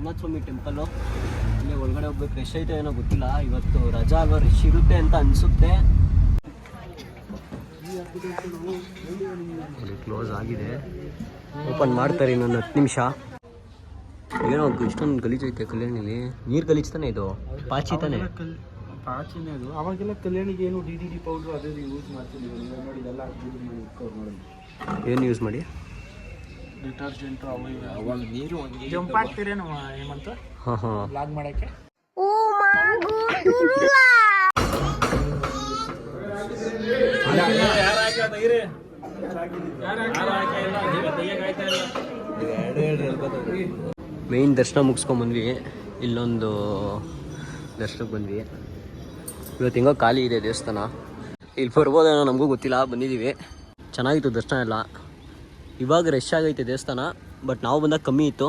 ರಂಗನಾಥ ಸ್ವಾಮಿ temple. ಇಲ್ಲೇ ಒಳಗಡೆ ಹೋಗ್ಬೇಕು. ರಶ್ ಐತೆ ಏನೋ ಗೊತ್ತಿಲ್ಲ, ಇವತ್ತು ರಜಾ ಅಲ್ವಾ, ರಶ್ ಇರುತ್ತೆ ಅಂತ ಅನಿಸುತ್ತೆ. ಇಲ್ಲಿ ಕ್ಲೋಸ್ ಆಗಿದೆ, ಓಪನ್ ಮಾಡ್ತಾರೆ ಇನ್ನೊಂದು 10 ನಿಮಿಷ. ಏನೋ ಇಷ್ಟೊಂದು ಗಲೀಜೈತೆ ಕಲ್ಯಾಣಿಲಿ. ನೀರು ಗಲೀಜ್ತಾನೆ, ಇದು ಪಾಚಿ ತಾನೆ, ಪಾಚಿನೇ ಅದು. ಅವಾಗೆಲ್ಲ ಕಲ್ಯಾಣಿಗೆ ಏನು ಡಿ ಪೌಡ್ರು ಅದೇ ಯೂಸ್ ಮಾಡ್ತಿದ್ದೀವಿ ನೋಡಿ. ಇದೆಲ್ಲ ಏನು ಯೂಸ್ ಮಾಡಿ? ಡಿಟರ್ಜೆಂಟು ಅವಾಗ ನೀರು ಜಂಪ್ ಆಗ್ತಿರೇನು ಹೇಮಂತ? ಹಾಂ ಹಾಂ, ಲಾಗ್ ಮಾಡೋಕ್ಕೆ. ಮೇಯ್ನ್ ದರ್ಶನ ಮುಗಿಸ್ಕೊಂಬಂದ್ವಿ. ಇಲ್ಲೊಂದು ದರ್ಶನಕ್ಕೆ ಬಂದ್ವಿ. ಇವತ್ತು ಹೆಂಗೋ ಖಾಲಿ ಇದೆ ದೇವಸ್ಥಾನ. ಇಲ್ಲಿ ಬರ್ಬೋದೇನೋ ನಮಗೂ ಗೊತ್ತಿಲ್ಲ, ಬಂದಿದ್ದೀವಿ. ಚೆನ್ನಾಗಿತ್ತು ದರ್ಶನ ಎಲ್ಲ. ಇವಾಗ ರಶ್ ಆಗೈತೆ ದೇವಸ್ಥಾನ, ಬಟ್ ನಾವು ಬಂದಾಗ ಕಮ್ಮಿ ಇತ್ತು.